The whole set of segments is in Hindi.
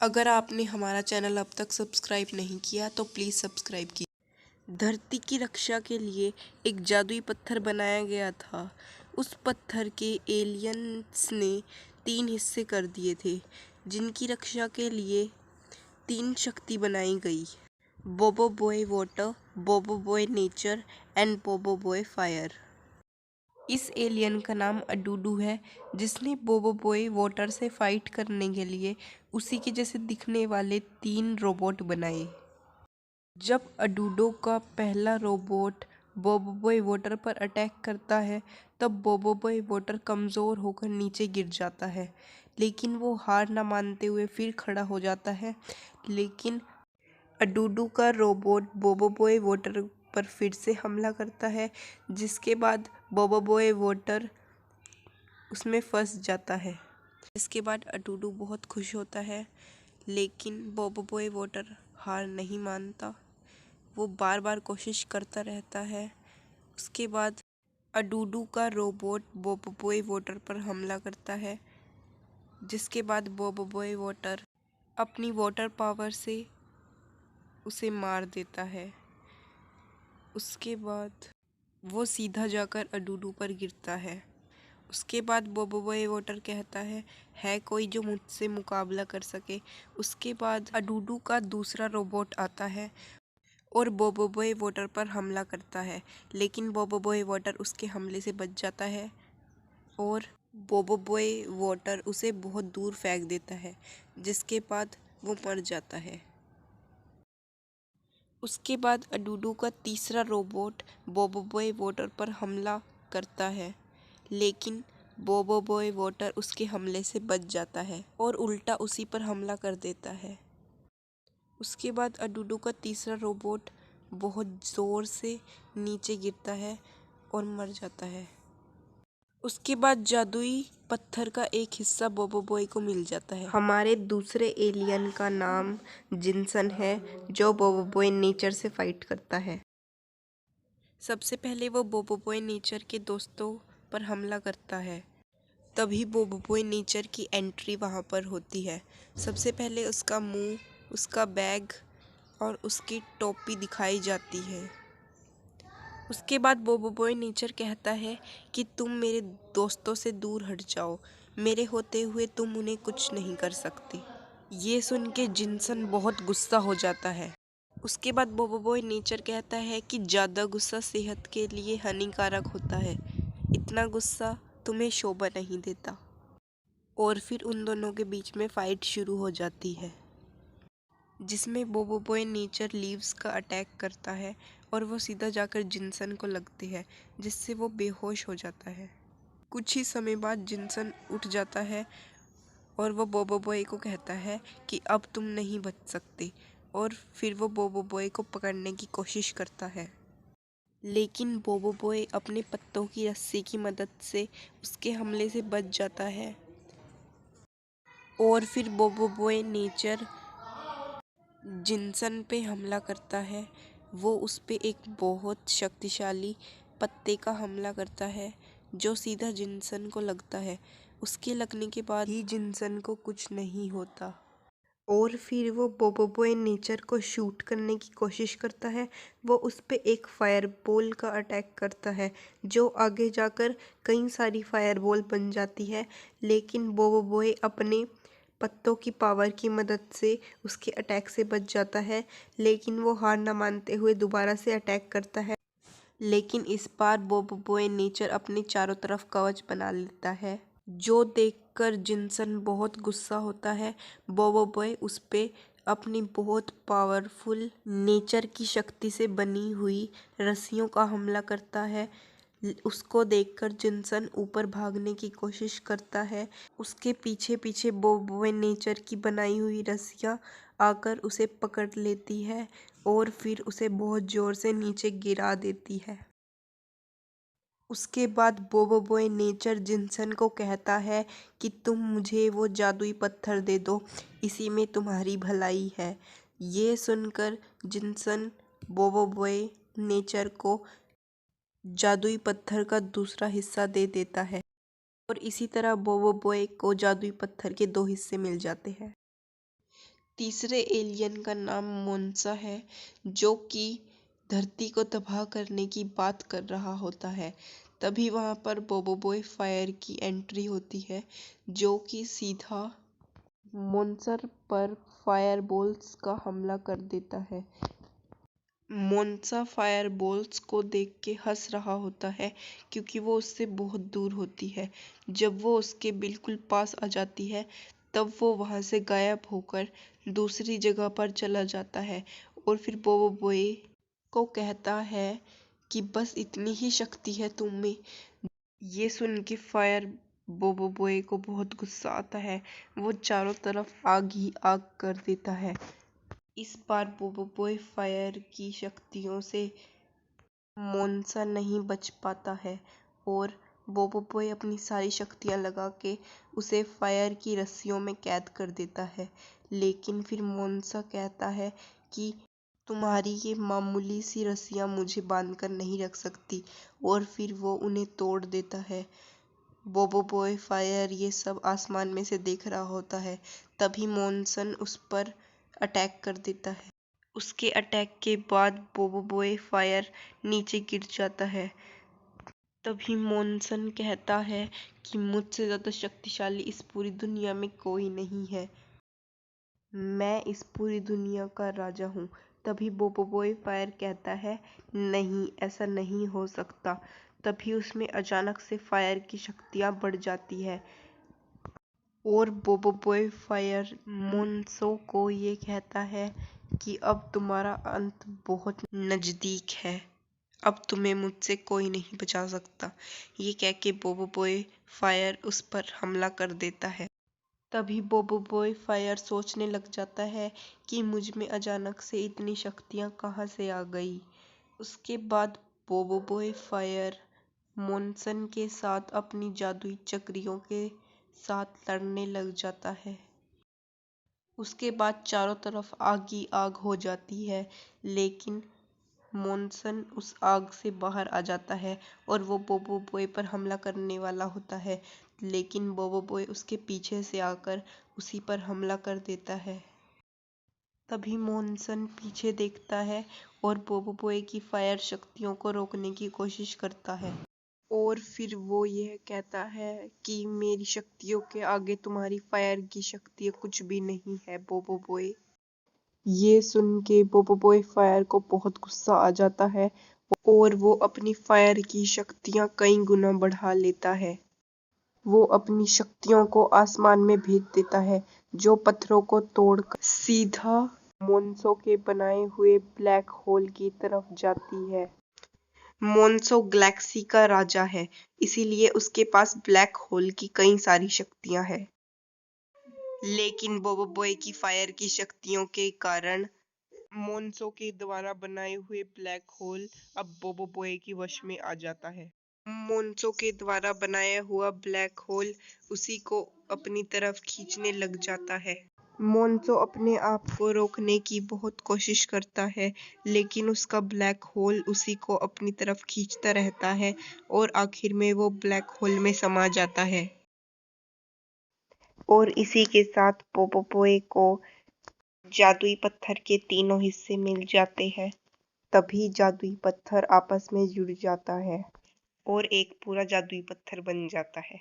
अगर आपने हमारा चैनल अब तक सब्सक्राइब नहीं किया तो प्लीज़ सब्सक्राइब कीजिए। धरती की रक्षा के लिए एक जादुई पत्थर बनाया गया था। उस पत्थर के एलियंस ने 3 हिस्से कर दिए थे, जिनकी रक्षा के लिए 3 शक्ति बनाई गई। बोबो बॉय वाटर, बोबो बॉय नेचर एंड बोबो बॉय फायर। इस एलियन का नाम अडूडू है, जिसने बोबो बॉय वाटर से फाइट करने के लिए उसी के जैसे दिखने वाले 3 रोबोट बनाए। जब अडूडो का पहला रोबोट बोबो बॉय वाटर पर अटैक करता है, तब बोबो बॉय वाटर कमज़ोर होकर नीचे गिर जाता है, लेकिन वो हार ना मानते हुए फिर खड़ा हो जाता है। लेकिन अडूडू का रोबोट बोबो बॉय वाटर पर फिर से हमला करता है, जिसके बाद बोबो बॉय वाटर उसमें फंस जाता है। इसके बाद अडूडू बहुत खुश होता है, लेकिन बोबो बॉय वाटर हार नहीं मानता। वो बार बार कोशिश करता रहता है। उसके बाद अडूडू का रोबोट बोबो बॉय वाटर पर हमला करता है, जिसके बाद बोबो बॉय वाटर अपनी वाटर पावर से उसे मार देता है। उसके बाद वो सीधा जाकर अडूडू पर गिरता है। उसके बाद बोबो बॉय वाटर कहता है कोई जो मुझसे मुकाबला कर सके। उसके बाद अडूडू का दूसरा रोबोट आता है और बोबो बॉय वाटर पर हमला करता है, लेकिन बोबो बॉय वाटर उसके हमले से बच जाता है और बोबो बॉय वाटर उसे बहुत दूर फेंक देता है, जिसके बाद वो मर जाता है। उसके बाद अडूडू का तीसरा रोबोट बोबो बॉय वाटर पर हमला करता है, लेकिन बोबो बॉय वाटर उसके हमले से बच जाता है और उल्टा उसी पर हमला कर देता है। उसके बाद अडूडू का तीसरा रोबोट बहुत ज़ोर से नीचे गिरता है और मर जाता है। उसके बाद जादुई पत्थर का एक हिस्सा बोबो बॉय को मिल जाता है। हमारे दूसरे एलियन का नाम जिनसन है, जो बोबो बॉय नेचर से फाइट करता है। सबसे पहले वो बोबो बॉय नेचर के दोस्तों पर हमला करता है। तभी बोबो बॉय नेचर की एंट्री वहाँ पर होती है। सबसे पहले उसका मुंह, उसका बैग और उसकी टोपी दिखाई जाती है। उसके बाद बोबो बॉय नेचर कहता है कि तुम मेरे दोस्तों से दूर हट जाओ, मेरे होते हुए तुम उन्हें कुछ नहीं कर सकते। ये सुन के जिनसन बहुत गुस्सा हो जाता है। उसके बाद बोबो बॉय नेचर कहता है कि ज़्यादा गुस्सा सेहत के लिए हानिकारक होता है, इतना गुस्सा तुम्हें शोभा नहीं देता। और फिर उन दोनों के बीच में फाइट शुरू हो जाती है, जिसमें बोबो बॉय नेचर लीव्स का अटैक करता है और वो सीधा जाकर जिनसन को लगती है, जिससे वो बेहोश हो जाता है। कुछ ही समय बाद जिनसन उठ जाता है और वो बोबो बॉय को कहता है कि अब तुम नहीं बच सकते, और फिर वो बोबो बॉय को पकड़ने की कोशिश करता है, लेकिन बोबो बॉय अपने पत्तों की रस्सी की मदद से उसके हमले से बच जाता है। और फिर बोबो बॉय नेचर जिनसन पे हमला करता है। वो उस पे एक बहुत शक्तिशाली पत्ते का हमला करता है, जो सीधा जिनसन को लगता है। उसके लगने के बाद ही जिनसन को कुछ नहीं होता। और फिर वो बोबो बॉय नेचर को शूट करने की कोशिश करता है। वो उस पे एक फायरबॉल का अटैक करता है, जो आगे जाकर कई सारी फायरबॉल बन जाती है, लेकिन बोबो बॉय अपने पत्तों की पावर की मदद से उसके अटैक से बच जाता है। लेकिन वो हार ना मानते हुए दोबारा से अटैक करता है, लेकिन इस बार बोबो बॉय नेचर अपने चारों तरफ कवच बना लेता है, जो देखकर जिनसन बहुत गुस्सा होता है। बोबो बॉय उस पे अपनी बहुत पावरफुल नेचर की शक्ति से बनी हुई रस्सियों का हमला करता है। उसको देखकर जिनसन ऊपर भागने की कोशिश करता है। उसके पीछे पीछे बोबो बॉय नेचर की बनाई हुई रस्सियाँ आकर उसे पकड़ लेती है और फिर उसे बहुत ज़ोर से नीचे गिरा देती है। उसके बाद बोबो बॉय नेचर जिनसन को कहता है कि तुम मुझे वो जादुई पत्थर दे दो, इसी में तुम्हारी भलाई है। ये सुनकर जिनसन बोबो बॉय नेचर को जादुई पत्थर का दूसरा हिस्सा दे देता है, और इसी तरह बोबो बॉय को जादुई पत्थर के 2 हिस्से मिल जाते हैं। तीसरे एलियन का नाम मोन्सा है, जो कि धरती को तबाह करने की बात कर रहा होता है। तभी वहाँ पर बोबोबॉय फायर की एंट्री होती है, जो कि सीधा मोन्सर पर फायर बॉल्स का हमला कर देता है। मोन्सा फायर बॉल्स को देख के हंस रहा होता है, क्योंकि वो उससे बहुत दूर होती है। जब वो उसके बिल्कुल पास आ जाती है, तब वो वहाँ से गायब होकर दूसरी जगह पर चला जाता है और फिर बोबोबॉय को कहता है कि बस इतनी ही शक्ति है तुम में। ये सुन के फायर बोबोबॉय को बहुत गुस्सा आता है। वो चारों तरफ आग ही आग कर देता है। इस बार बोबोबॉय फायर की शक्तियों से मोन्सा नहीं बच पाता है और बोबोबॉय अपनी सारी शक्तियां लगा के उसे फायर की रस्सियों में कैद कर देता है। लेकिन फिर मोन्सा कहता है कि तुम्हारी ये मामूली सी रस्सियां मुझे बांध कर नहीं रख सकती, और फिर वो उन्हें तोड़ देता है। बोबोबॉय फायर ये सब आसमान में से देख रहा होता है। तभी मोनसन उस पर अटैक कर देता है। उसके अटैक के बाद बोबोबॉय फायर नीचे गिर जाता है। तभी मोनसन कहता है कि मुझसे ज़्यादा शक्तिशाली इस पूरी दुनिया में कोई नहीं है, मैं इस पूरी दुनिया का राजा हूँ। तभी बोबोबॉय फायर कहता है, नहीं, ऐसा नहीं हो सकता। तभी उसमें अचानक से फायर की शक्तियाँ बढ़ जाती है और बोबोबॉय फायर मोन्सो को ये कहता है कि अब तुम्हारा अंत बहुत नज़दीक है, अब तुम्हें मुझसे कोई नहीं बचा सकता। ये कह के बोबोबॉय फायर उस पर हमला कर देता है। तभी बोबोबॉय फायर सोचने लग जाता है कि मुझ में अचानक से इतनी शक्तियाँ कहाँ से आ गई। उसके बाद बोबोबॉय फायर मोनसन के साथ अपनी जादुई चक्रियों के साथ लड़ने लग जाता है। उसके बाद चारों तरफ आग ही आग हो जाती है, लेकिन मोनसन उस आग से बाहर आ जाता है और वो बोबोबॉय पर हमला करने वाला होता है, लेकिन बोबोबॉय उसके पीछे से आकर उसी पर हमला कर देता है। तभी मोनसन पीछे देखता है और बोबोबॉय की फायर शक्तियों को रोकने की कोशिश करता है और फिर वो यह कहता है कि मेरी शक्तियों के आगे तुम्हारी फायर की शक्तियाँ कुछ भी नहीं है बोबोबॉय। ये सुन के बोबोबॉय फायर को बहुत गुस्सा आ जाता है और वो अपनी फायर की शक्तियाँ कई गुना बढ़ा लेता है। वो अपनी शक्तियों को आसमान में भेज देता है, जो पत्थरों को तोड़कर सीधा मोन्सो के बनाए हुए ब्लैक होल की तरफ जाती है। मोन्सो गैलेक्सी का राजा है, इसीलिए उसके पास ब्लैक होल की कई सारी शक्तियां हैं। लेकिन बोबोबॉय की फायर की शक्तियों के कारण मोन्सो के द्वारा बनाए हुए ब्लैक होल अब बोबोबॉय की वश में आ जाता है। मोन्सो के द्वारा बनाया हुआ ब्लैक होल उसी को अपनी तरफ खींचने लग जाता है। मोन्सो अपने आप को रोकने की बहुत कोशिश करता है, लेकिन उसका ब्लैक होल उसी को अपनी तरफ खींचता रहता है और आखिर में वो ब्लैक होल में समा जाता है। और इसी के साथ बोबोबॉय को जादुई पत्थर के तीनों हिस्से मिल जाते हैं। तभी जादुई पत्थर आपस में जुड़ जाता है और एक पूरा जादुई पत्थर बन जाता है।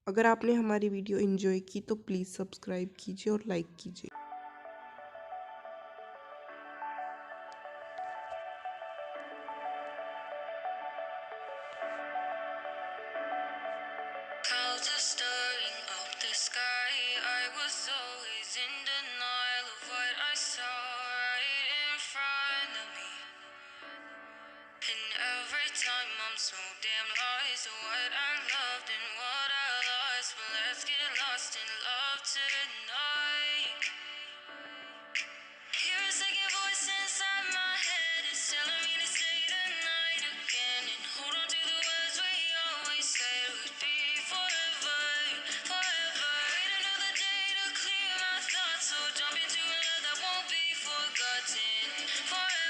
अगर आपने हमारी वीडियो एंजॉय की तो प्लीज़ सब्सक्राइब कीजिए और लाइक कीजिए। Clouds are stirring up the sky. I was always in denial of what I saw right in front of me. And every time I'm so damn lost to what I loved and what I lost. But let's get lost in love tonight. Hear a second voice inside my head. It's telling me to stay the night again and hold on to the words we always said would be forever, forever. Wait another day to clear my thoughts, so jump into a love that won't be forgotten forever.